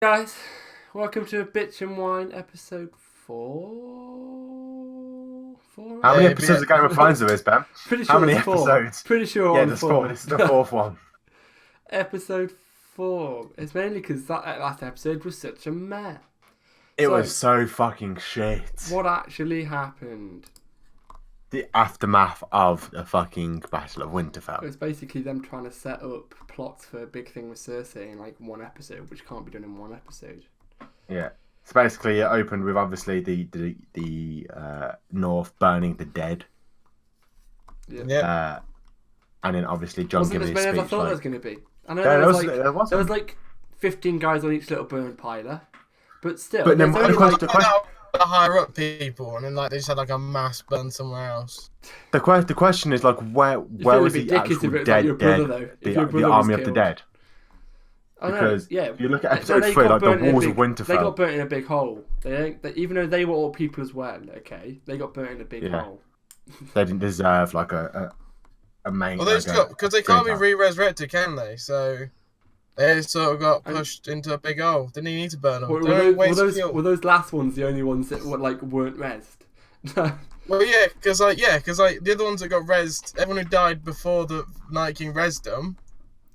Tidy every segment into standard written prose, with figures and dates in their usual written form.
Guys, welcome to Bitch and Wine episode 4. How many episodes of Game of Thrones there is, Ben? Pretty sure How many it's 4. episodes? Pretty sure Yeah, on there's 4. 4. This is the fourth one. Episode 4. It's mainly because that last episode was such a mess. It was so fucking shit. What actually happened? The aftermath of the fucking Battle of Winterfell. It was basically them trying to set up plots for a big thing with Cersei in like one episode, which can't be done in one episode. Yeah. So basically, it opened with obviously the North burning the dead. Yeah. And then obviously Jon giving his speech. Wasn't as many as I thought it was going to be. I know there was like 15 guys on each little burn piler, but still. But then there's only, the question. The higher up people, and then like they just had like a mass burn somewhere else. The question is like where was the actual dead? The army of the dead. Because if you look at episode 3, like the walls of Winterfell, they got burnt in a big hole. Even though they were all people as well, okay, they got burnt in a big hole. They didn't deserve like a main. Well, because they can't be re-resurrected, can they? So they sort of got pushed into a big hole. Didn't he need to burn them? Were those last ones the only ones that weren't rezzed? Well, yeah, because the other ones that got rezzed, everyone who died before the Night King rezzed them.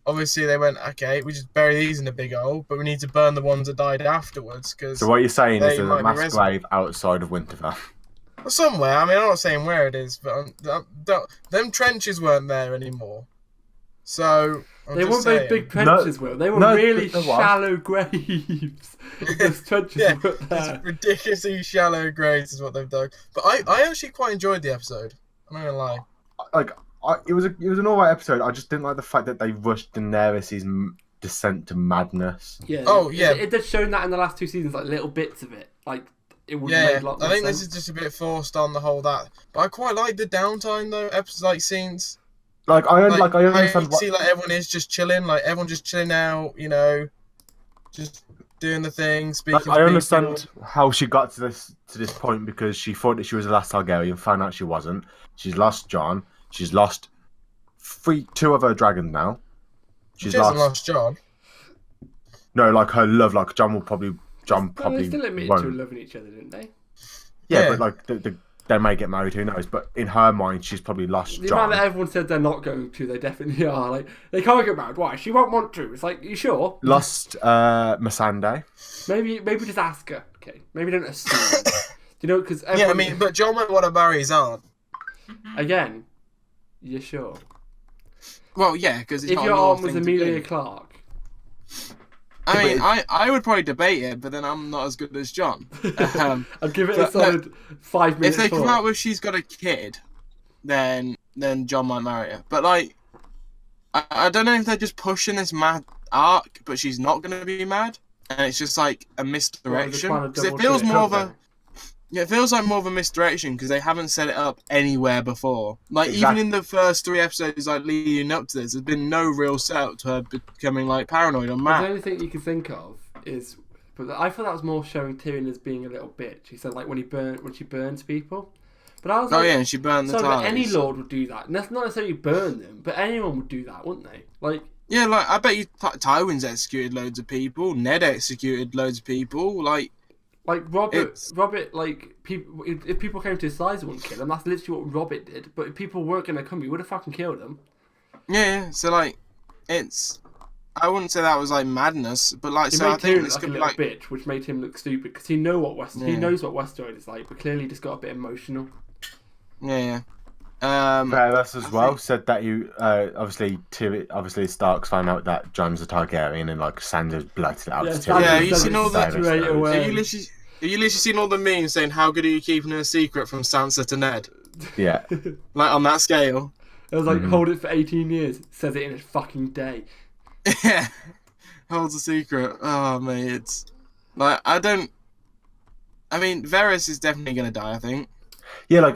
Obviously, they went, okay, we just bury these in a big hole, but we need to burn the ones that died afterwards. So what you're saying is there's a mass grave outside of Winterfell? Somewhere. I mean, I'm not saying where it is, but them trenches weren't there anymore. So they weren't very big trenches, Will. They were really shallow graves. Those trenches weren't there. Ridiculously shallow graves is what they've done. But I actually quite enjoyed the episode. I'm not gonna lie. It was an alright episode. I just didn't like the fact that they rushed Daenerys' descent to madness. Yeah. Oh yeah. It did shown that in the last 2 seasons, like little bits of it. Like it would have made a lot more I think sense. this is just a bit forced on the whole that. But I quite like the downtime though. Episodes like scenes. I understand. I see, like everyone is just chilling. Like everyone just chilling out. You know, just doing the thing. Speaking. I understand how she got to this point because she thought that she was the last Targaryen, found out she wasn't. She's lost Jon. She's lost 2 of her dragons now. She hasn't lost Jon. No, like her love. Like Jon probably. They still admitted to loving each other, didn't they? Yeah, but like they may get married. Who knows? But in her mind, she's probably lost Jon. The amount that everyone said they're not going to, they definitely are. Like they can't get married. Why? She won't want to. It's like, you sure? Lost Missandei. Maybe just ask her. Okay. Maybe don't assume. You know, because I mean, but Jon might want to marry his aunt. Again, you sure? Well, yeah, because if your aunt was Emilia Clarke. I mean, I would probably debate it, but then I'm not as good as Jon. I'd give it a solid 5 minutes. If they come out with she's got a kid, then Jon might marry her. But like, I don't know if they're just pushing this mad arc, but she's not going to be mad, and it's just like a misdirection. Because it feels more of a it feels like more of a misdirection because they haven't set it up anywhere before. Like even in the first 3 episodes, like leading up to this, there's been no real setup to her becoming like paranoid or mad. The only thing you can think of is, but I thought that was more showing Tyrion as being a little bitch. He said like when she burns people. But I was like, and she burned the ties. Any lord would do that. Not necessarily burn them, but anyone would do that, wouldn't they? Like. Yeah, like I bet you Tywin's executed loads of people. Ned executed loads of people. Like Robert, like people. If people came to his side, he wouldn't kill them. That's literally what Robert did. But if people weren't gonna come, he would have fucking killed them. Yeah. So like, I wouldn't say that was like madness, but like, so I think this could be like bitch, which made him look stupid because he knows what Westeros is like, but clearly just got a bit emotional. Yeah. Varys as well said that you obviously Starks found out that Jon's a Targaryen and like Sansa's blurted it out to Tyrion. Yeah, you seen all that? Have you literally seen all the memes saying how good are you keeping a secret from Sansa to Ned? Yeah. Like on that scale. It was like hold it for 18 years. Says it in a fucking day. Yeah. Holds a secret. Oh mate, it's like I mean, Varys is definitely gonna die. I think. Yeah,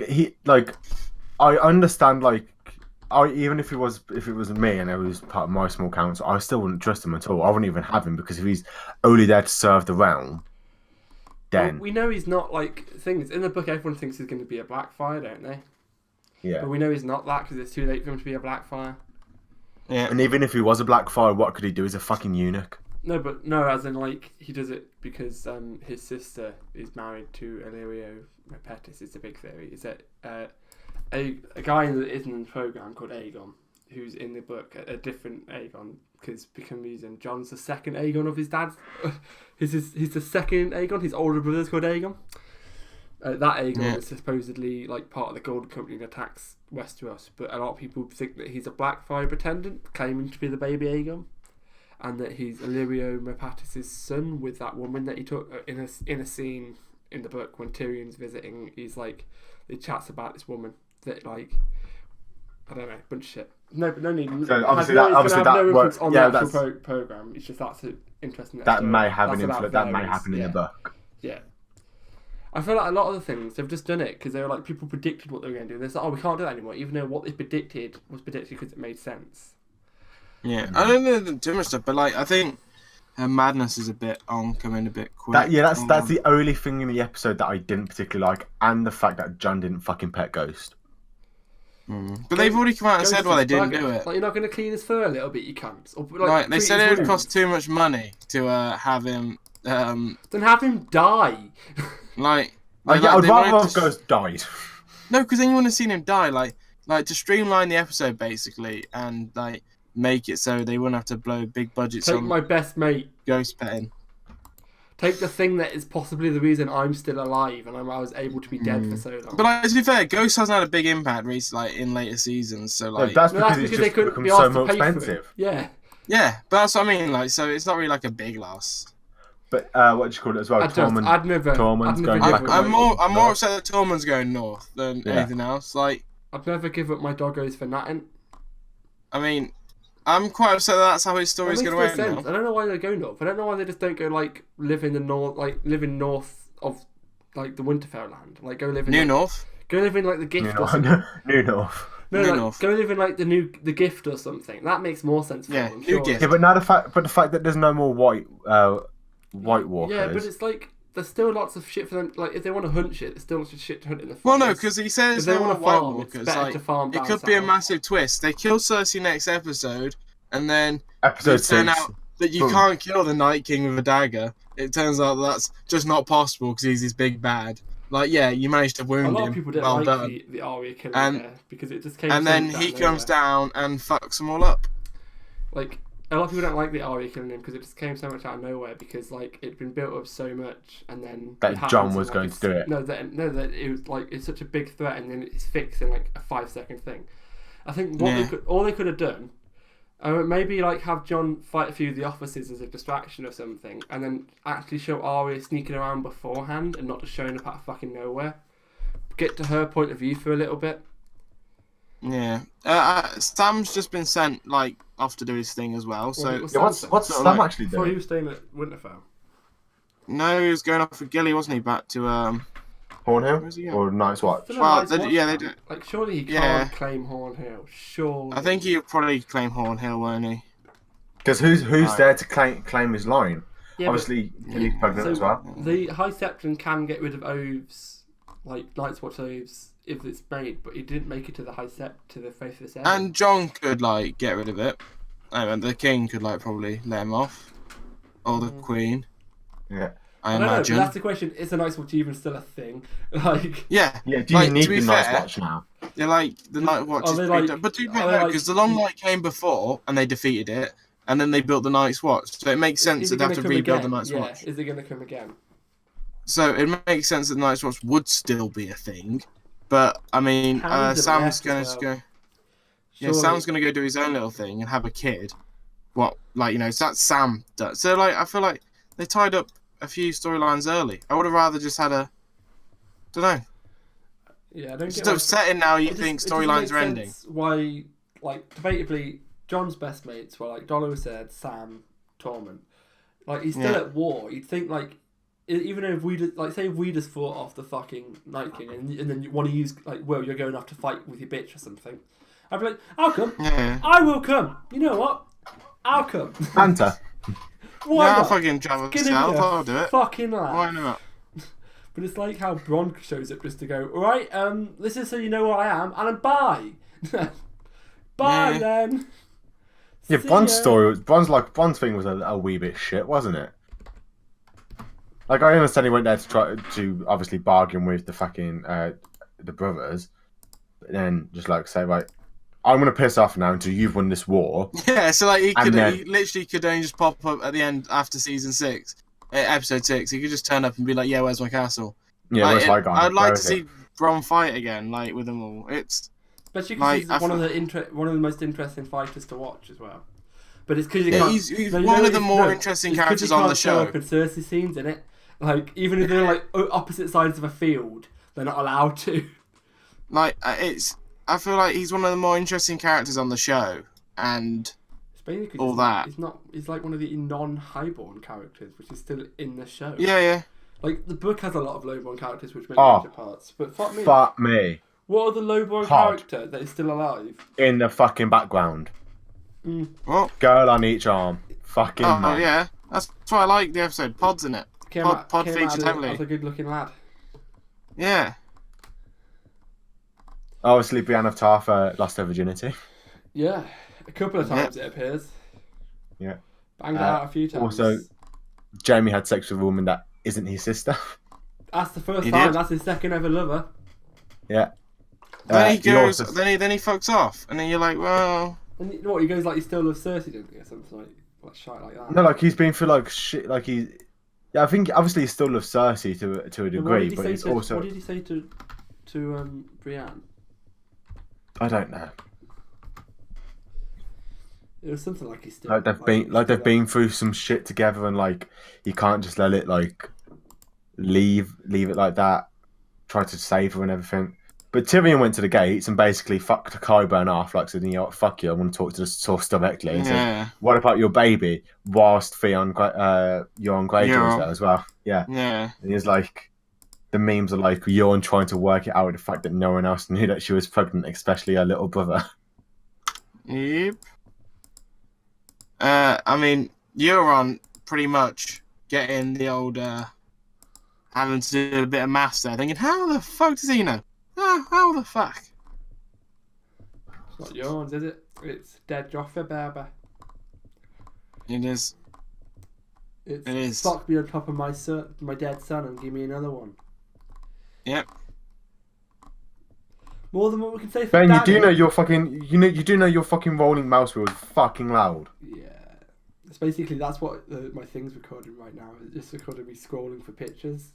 I understand, even if it was me and it was part of my small council, I still wouldn't trust him at all. I wouldn't even have him because if he's only there to serve the realm, then... Well, we know he's not, things... In the book, everyone thinks he's going to be a Blackfire, don't they? Yeah. But we know he's not that because it's too late for him to be a Blackfire. Yeah. And even if he was a Blackfire, what could he do? He's a fucking eunuch. No, as in like he does it because his sister is married to Illyrio Repetis. Is the big theory. Is that a guy that is in the program called Aegon, who's in the book a different Aegon, because become reason John's the second Aegon of his dad. he's the second Aegon. His older brother's called Aegon. That Aegon is supposedly like part of the Golden Company and attacks Westeros, but a lot of people think that he's a Blackfire pretendant claiming to be the baby Aegon, and that he's Illyrio Repatis' son with that woman that he took in a scene in the book when Tyrion's visiting. He's like, he chats about this woman that like, I don't know, bunch of shit. No need. So obviously that works on the actual program. It's just that's an interesting. That may have an influence. That may happen in the book. Yeah. I feel like a lot of the things, they've just done it because they were like, people predicted what they were going to do. They're like, oh, we can't do that anymore, even though what they predicted was predicted because it made sense. Yeah, I don't know too much stuff, but like, I think her madness is coming a bit quick. That's the only thing in the episode that I didn't particularly like, and the fact that Jon didn't fucking pet Ghost. But they've already come out and said why they didn't do it. Like, you're not going to clean his fur a little bit, you can't. Or, like they said it would cost too much money to have him. Then have him die. I'd rather have Ghost died. No, because then you want to see him die. Like to streamline the episode basically, and like make it so they wouldn't have to blow big budgets on my best mate Ghost petting. Take the thing that is possibly the reason I'm still alive and I was able to be dead for so long. But like, to be fair, Ghost hasn't had a big impact recently, like, in later seasons. So like, that's because it's just become so more expensive. Yeah. Yeah, but that's what I mean. Like, so it's not really like a big loss. But what do you call it as well? Tormund's going back. I'm more upset that Tormund's going north than anything else. Like, I'd never give up my doggos for nothing. I mean, I'm quite upset that that's how his story's going to end now. I don't know why they go north. I don't know why they just don't go like live in the north, like living north of like the Winterfell land. Like go live in North. Go live in like the Gift or something. New North. No, like, North. Go live in like the Gift or something. That makes more sense for them. New Gift. Yeah, but now the fact that there's no more White Walkers. Yeah, but it's like there's still lots of shit for them. Like if they want to hunt shit, there's still lots of shit to hunt in the forest. Well, no, because he says they want to White farm. Walkers. It's better to farm it could be a massive twist. They kill Cersei next episode, and then episode 6 turn out that you can't kill the Night King with a dagger. It turns out that's just not possible because he's this big bad. Like, yeah, you managed to wound him. A lot of people didn't like the Arya killing there because it just came. And then he comes down and fucks them all up. Like, a lot of people don't like the Arya killing him because it just came so much out of nowhere because like it'd been built up so much and then that Jon was going to do it. No, that it was like it's such a big threat and then it's fixed in like a 5-second thing. I think all they could have done. Maybe like have Jon fight a few of the officers as a distraction or something, and then actually show Arya sneaking around beforehand and not just showing up out of fucking nowhere. Get to her point of view for a little bit. Yeah, Sam's just been sent like off to do his thing as well. So what's Sam actually doing? Before he was staying at Winterfell. No, he was going off with Gilly, wasn't he? Back to Hornhill or Night's Watch. Well, they do. Like, surely he can't claim Hornhill. Surely. I think he'll probably claim Hornhill, won't he? Because who's there to claim his line? Yeah, obviously, Gilly's pregnant as well. The High Septon can get rid of oaths, like Night's Watch oaths, if it's made, but he didn't make it to the High Sept to the Faithless area. And Jon could like get rid of it. And the King could like probably let him off, or the Queen. Yeah. I imagine. That's the question. Is the Night's Watch even still a thing? Like, yeah. Do you need the Night's Watch now? Yeah, like the Night Watch is but to be fair, because the Long Night came before and they defeated it, and then they built the Night's Watch. So it makes sense that they have to rebuild the Night's Watch. Is it going to come again? So it makes sense that the Night's Watch would still be a thing, but I mean, Sam's going to go. Yeah, Sam's going to go do his own little thing and have a kid. What, like, so that's Sam does. So like, I feel like they tied up a few storylines early. I would have rather just had a, don't know. Yeah, I don't get upsetting now. You think storylines are ending? Why, like, debatably, Jon's best mates were like Dollar said, Sam, Tormund. Like, he's still at war. You'd think like, even if we just, like, say if we just fought off the fucking Night King and then you want to use like, well, you're going off to fight with your bitch or something. I'd be like, I'll come. Yeah. I will come. You know what? I'll come. Hunter. Why not? I'll fucking travel south. I'll do it. Fucking laugh. Why not? But it's like how Bronn shows up just to go, all right, this is so you know where I am, and bye. Bye then. Yeah, See Bron's ya. story, Bron's thing was a wee bit shit, wasn't it? Like I understand he went there to try to obviously bargain with the fucking the brothers, but then just like say like, I'm gonna piss off now until you've won this war, Yeah, so like and then he literally could only just pop up at the end after season 6, episode 6. He could just turn up and be like, "Yeah, where's my castle?" yeah, Like, where's Highgarden? I'd like Where to is it? see Bron fight again, like with them all. It's Especially like because he's one of the most interesting fighters to watch as well. But it's because you yeah, can't. he's no, you one know of the it's- more no, interesting it's 'cause characters he on the can't show show. up in Cersei scenes in it. Like even if they're like opposite sides of a field, they're not allowed to. Like I feel like he's one of the more interesting characters on the show, and It's mainly 'cause all he's that. He's not. He's like one of the non-highborn characters, which is still in the show. yeah. Like the book has a lot of lowborn characters, which make Oh. major parts. But fuck me. Fuck me. What other lowborn Hard. character that is still alive? In the fucking background. Well, Girl on each arm. Fucking oh man. yeah, that's why I like the episode. Pod's in it. Pod featured heavily. as a good-looking lad. Yeah. Obviously, Brienne of Tarth lost her virginity. Yeah, a couple of times it appears. Yeah. Banged it out a few times. Also, Jamie had sex with a woman that isn't his sister. That's the first He time. did? That's his second ever lover. Yeah. Then he goes. also- Then he fucks off, and then you're like, well, And you know what? He goes like he still loves Cersei, didn't he? Or something like shit like that. No, like he's been through like shit. Like he, yeah, I think obviously he still loves Cersei to a And what degree, did he but say it's to, also What did he say to Brienne? I don't know. It was something like he's still They've been through some shit together, and like you can't just let it like leave it like that. Try to save her and everything. But Tyrion went to the gates and basically fucked Qyburn off, like said, you know what, fuck you, I want to talk to the source directly. And yeah, said, what about your baby? Whilst Euron Greyjoy was there as well. Yeah. yeah. And he was like, the memes are like Euron trying to work it out with the fact that no one else knew that she was pregnant, especially her little brother. Yep. I mean, Euron pretty much getting the old having to do a bit of maths there, thinking, how the fuck does he know? How the fuck? It's not yours, is it? It's dead Joffrey, baby. It is. It's It is. Sock me on top of my dead son, and give me another one. Yep. More than what we can say for Ben, you Danny. do know your fucking your fucking rolling mouse wheel is fucking loud. Yeah. It's basically that's what my thing's recording right now. It's just recording me scrolling for pictures.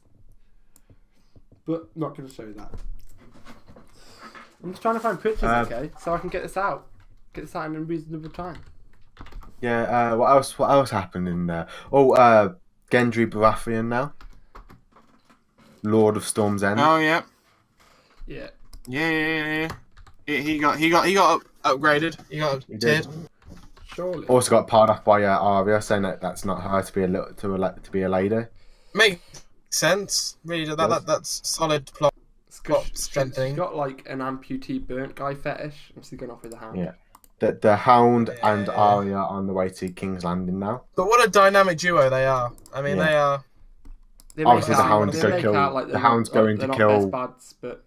But not going to show that. I'm just trying to find pictures, okay, so I can get this out. Get this out in a reasonable time. Yeah, what else happened in there? Oh, Gendry Baratheon now. Lord of Storm's End. Oh yeah. Yeah. Yeah. He got upgraded. He got He did. tiered. Surely. Also got parred off by Arya, saying that that's not her to be a lady. Makes sense. Really, that's solid plot. Strengthening. She's got like an amputee burnt guy fetish, and she's going off with the Hound. Yeah. The Hound and Arya are on the way to King's Landing now. But what a dynamic duo they are. I mean, Yeah. they are. They Obviously, make the out- Hound's they gonna make kill- out like the they're Hound's not- going they're to not kill- best buds, but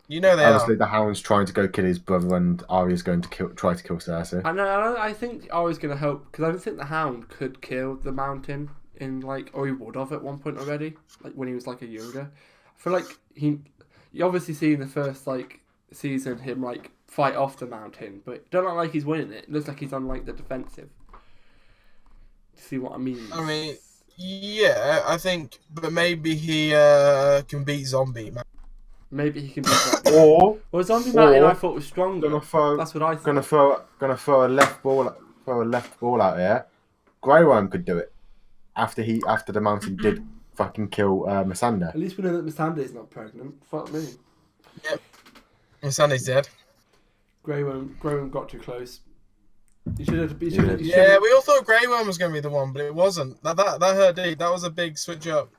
You know they Obviously, are. the Hound's trying to go kill his brother, and Arya's going to try to kill Cersei. I know. I think Arya's going to help because I don't think the Hound could kill the Mountain in like, or he would have at one point already, like when he was like a younger. I feel like you obviously see in the first like season him like fight off the Mountain, but don't look like he's winning it. It looks like he's on like the defensive. See what I mean? I mean, yeah, I think, but maybe he can beat Zombie, man. Maybe he can be that. Or Well, Zombie Mountain or- I thought was stronger. gonna throw That's what I thought. gonna throw a left ball out here. Grey Worm could do it after the Mountain did fucking kill Missandei. At least we know that Missandei's not pregnant. Fuck me. And Sandy's dead. Grey Worm got too close. You should have. Yeah, we all thought Grey Worm was going to be the one, but it wasn't. That hurt deep. That was a big switch up.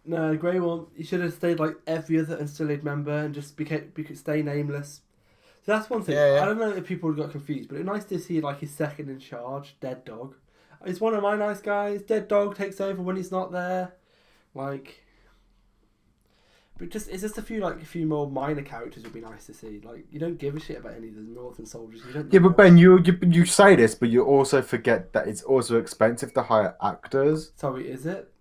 No, Grey Worm. You should have stayed like every other Unsullied member and just stay nameless. So that's one thing. Yeah. I don't know if people got confused, but it's nice to see like his second in charge, Dead Dog. He's one of my nice guys. Dead Dog takes over when he's not there. Like, But it's just a few more minor characters would be nice to see. Like, you don't give a shit about any of the Northern soldiers. You don't. Yeah, but Ben, you say this, but you also forget that it's also expensive to hire actors, Sorry, is it?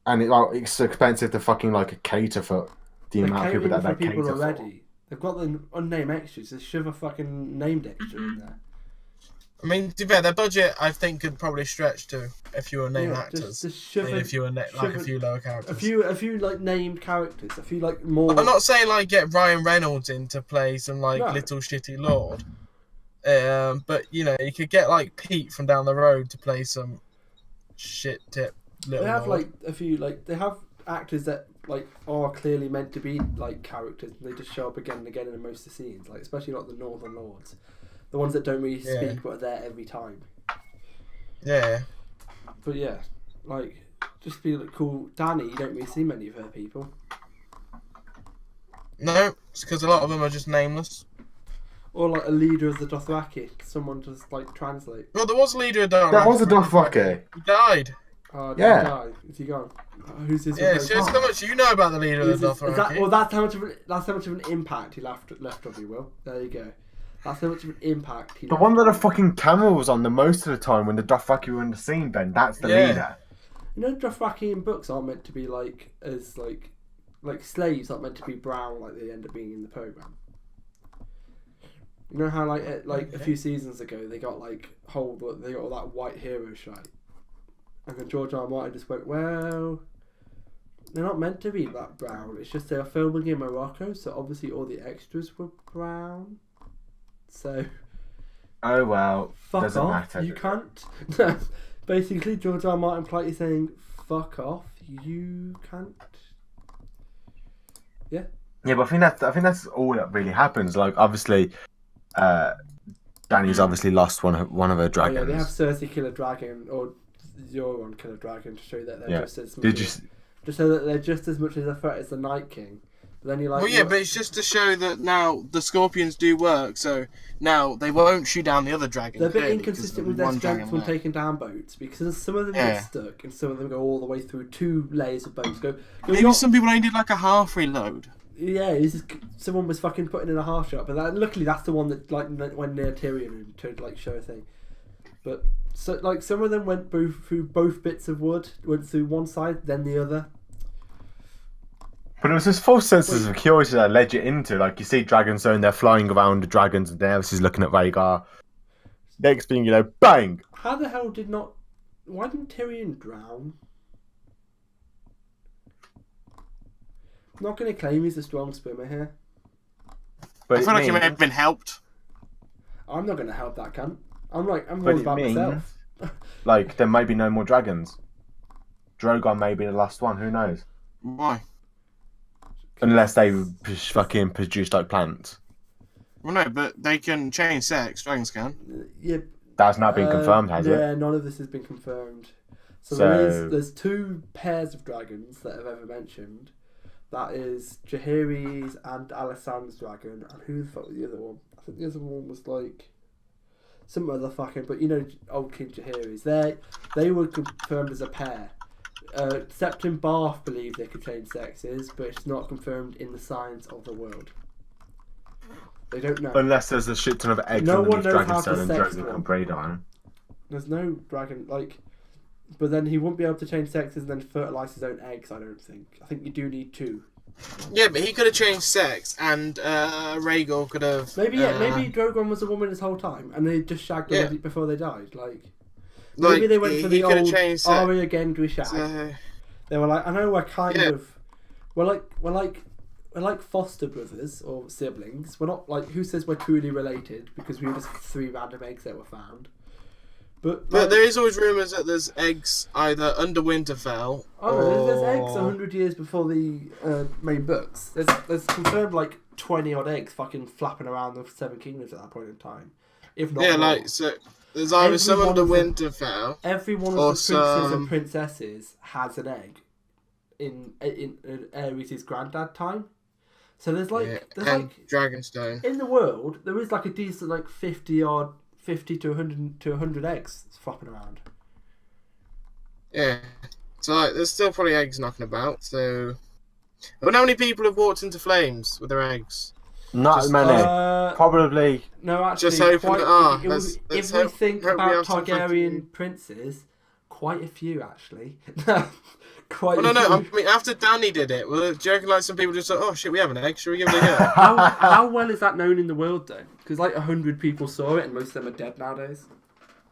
and it's expensive to fucking like cater for the They're amount of people catering that for they people cater for. already. They've got the unnamed extras. Just shove a fucking named extra in there. I mean, to be fair, their budget I think could probably stretch to a few named Yeah, actors. just shove And a, a few like a few lower characters. a few like named characters. A few like more. I'm not saying like get Ryan Reynolds in to play some like No. little shitty lord. But you know, you could get like Pete from down the road to play some shit tip little They have lord. like a few like they have actors that like are clearly meant to be like characters. And they just show up again and again in most of the scenes. Like especially like the Northern Lords, the ones that don't really speak but are there every time. Yeah. But yeah, like just be like cool. Danny, you don't really see many of her people. No, it's because a lot of them are just nameless. Or like a leader of the Dothraki, someone just like translate. Well, there was a leader of Dothraki. That was a Dothraki. He died. Yeah. Is he gone? Who's his? Yeah, it shows how much you know about the leader of the Dothraki. That's how much of an impact he left on you, Will. There you go. That's how much of an impact he. The one that the fucking camera was on the most of the time when the Dothraki were in the scene, Ben. That's the leader. You know, Dothraki in books aren't meant to be like slaves aren't meant to be brown like they end up being in the program. You know how a few seasons ago they got all that white hero shite, and then George R. R. Martin just went, well, they're not meant to be that brown. It's just they're filming in Morocco, so obviously all the extras were brown. So. Oh well. Fuck doesn't off! matter. You can't. Basically, George R. R. Martin politely saying, "Fuck off! You can't." Yeah. Yeah, but I think that's all that really happens. Like obviously, Dany's obviously lost one of her dragons. Oh, yeah, they have Cersei kill a dragon or Euron kill a dragon to show that they're just as much just so that they're just as much as a threat as the Night King. But then you're like, well, yeah, but it's just to show that now the scorpions do work. So now they won't shoot down the other dragons. They're a bit inconsistent with their strength when taking down boats because some of them get stuck and some of them go all the way through 2 layers of boats. Maybe some people only did like a half reload. Yeah, someone was fucking putting in a half shot, but luckily that's the one that went near Tyrion and tried to show a thing. But so some of them went through both bits of wood, went through one side then the other. But it was this false sense of security that led you into, like, you see Dragonstone, they're flying around the dragons, and Daenerys is looking at Rhaegar. Next thing you know, bang! How the hell why didn't Tyrion drown? I'm not going to claim he's a strong swimmer here. But I feel like he may have been helped. I'm not going to help that cunt. I'm all about myself. Like, there may be no more dragons. Drogon may be the last one, who knows? Why? Unless they fucking produce like plants. Well, no, but they can change sex. Dragons can. Yeah. That's not been confirmed, has it? Yeah, none of this has been confirmed. So there's 2 pairs of dragons that I've ever mentioned. That is Jaehaerys and Alysanne's dragon. And who the fuck was the other one? I think the other one was like some other fucking. But you know, old King Jaehaerys. They were confirmed as a pair. Septon Barth believed they could change sexes, but it's not confirmed in the science of the world. They don't know. Unless there's a shit ton of eggs No one underneath knows how to Dragonstone and sex Drogon them. can breed on. There's no dragon but then he wouldn't be able to change sexes and then fertilise his own eggs. I don't think. I think you do need 2. Yeah, but he could have changed sex, and Rhaegar could have. Maybe Drogon was a woman this whole time, and they just shagged her before they died. Maybe they went for the old Arya Gendry shag. They were like, I know we're kind of, we're like foster brothers or siblings. We're not like, who says we're truly related because we were just 3 random eggs that were found. But there is always rumours that there's eggs either under Winterfell. Oh no, there's eggs 100 years before the main books. There's confirmed 20 odd eggs fucking flapping around the 7 Kingdoms at that point in time. If not more. So there's either some under Winterfell. Every one of the princes and princesses has an egg in Aerys' granddad time. So there's Dragonstone. In the world there is a decent 50 to 100 eggs flopping around. Yeah. So there's still probably eggs knocking about, so But how many people have walked into flames with their eggs? Not Just- many. Probably. No, actually, Just hoping quite, that, if let's we think hope we about have some Targaryen princes, quite a few actually. Quite. Well, a no, few. I mean, after Danny did it, well, do you reckon like some people just like, oh shit, we have an egg, should we give it a go? How well is that known in the world though? Because like 100 people saw it, and most of them are dead nowadays.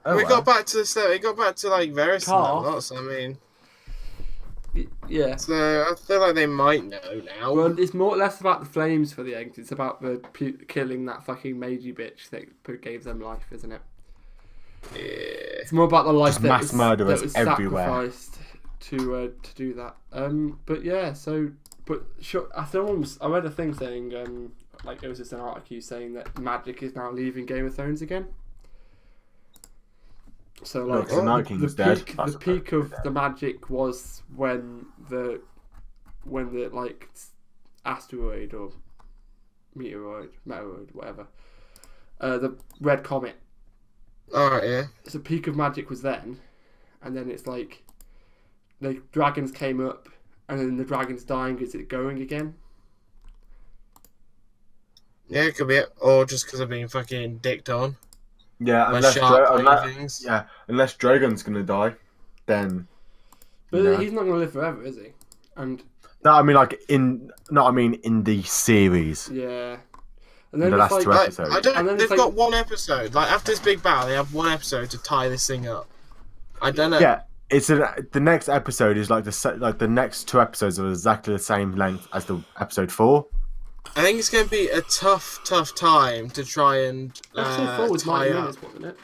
Oh, We well. got back to the start. It got back to like Varys Carl. and lots. I mean, Yeah. so I feel like they might know now. Well, it's more or less about the flames for the eggs. It's about the killing that fucking Meiji bitch that gave them life, isn't it? Yeah. It's more about the life Just that mass was, murderers that was everywhere. sacrificed to do that. But yeah, so sure, I read a thing saying like it was just an article saying that magic is now leaving Game of Thrones again. So like the Night King was dead. the peak of the magic was when the like asteroid or meteoroid, whatever, the red comet. Alright, yeah. So peak of magic was then, and then it's like the dragons came up, and then the dragons dying. Is it going again? Yeah, it could be it. Or just because I've been fucking dicked on. Yeah, By unless shark things. unless Drogon's gonna die, then. But he's not going to live forever, is he? And No, I mean in the series. yeah, and The then last it's two like episodes. I don't. And then They've it's like- got one episode. Like after this big battle, they have one episode to tie this thing up. I don't know. Yeah, the next episode is like the next two episodes are exactly the same length as the episode 4. I think it's going to be a tough time to try and episode 4 was tie 90 up. minutes, wasn't it?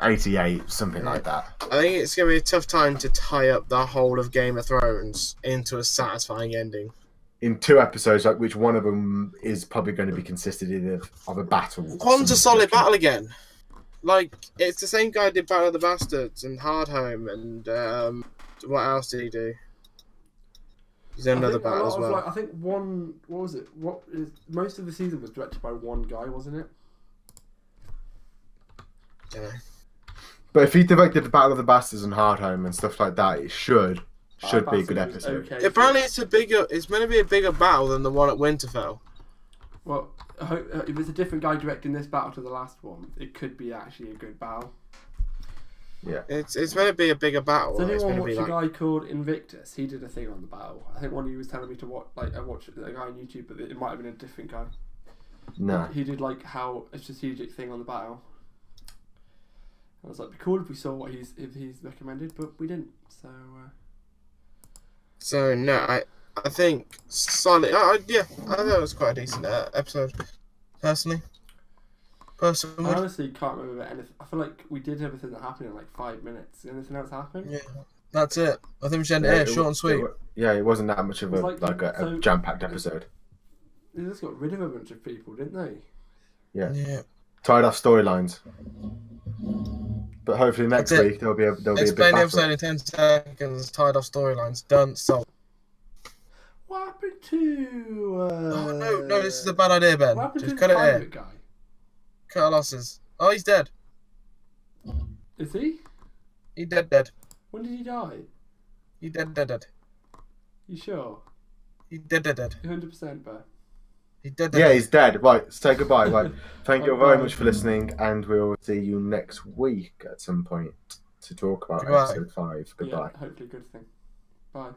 88, something like that. I think it's going to be a tough time to tie up the whole of Game of Thrones into a satisfying ending. In 2 episodes, like which one of them is probably going to be consisted of a battle. One's a solid battle again. Like, it's the same guy who did Battle of the Bastards and Hardhome and what else did he do? He's done another battle as well. I think one. What was it? Most of the season was directed by one guy, wasn't it? Dunno. But if he directed the Battle of the Bastards and Hardhome and stuff like that, it should be a good Bastards was episode. okay. Apparently, it's meant to be a bigger battle than the one at Winterfell. Well, I hope, if it's a different guy directing this battle to the last one, it could be actually a good battle. Yeah. It's meant to be a bigger battle. Does It's anyone meant to watch be a like, guy called Invictus? He did a thing on the battle. I think one of you was telling me to watch. Like I watched a guy on YouTube, but it might have been a different guy. No. He did like how a strategic thing on the battle. I was like, it'd be cool if we saw what he's recommended, but we didn't. So no, I think solid. I thought it was quite a decent episode, personally. I honestly can't remember anything. I feel like we did everything that happened in like 5 minutes. Anything else happen? Yeah, that's it. I think we should end it here, short and sweet. It wasn't that much of It a was like- a so- jam-packed episode. They just got rid of a bunch of people, didn't they? Yeah. Tied off storylines. But hopefully next That's it. week there'll be a big Explain the battle. episode in 10 seconds. Tied off storylines. Done. Sold. What happened to? Oh no, this is a bad idea, Ben. What happened Just to cut the it here. pirate guy? Cut our losses. Oh, he's dead. Is he? He dead. When did he die? He dead. You sure? He dead. 100%, bro. He dead. Yeah, he's dead. Right, say goodbye. Right. Thank you very Bye. much for listening, and we'll see you next week at some point to talk about Goodbye. episode 5. Goodbye. Yeah, hopefully good thing. Bye.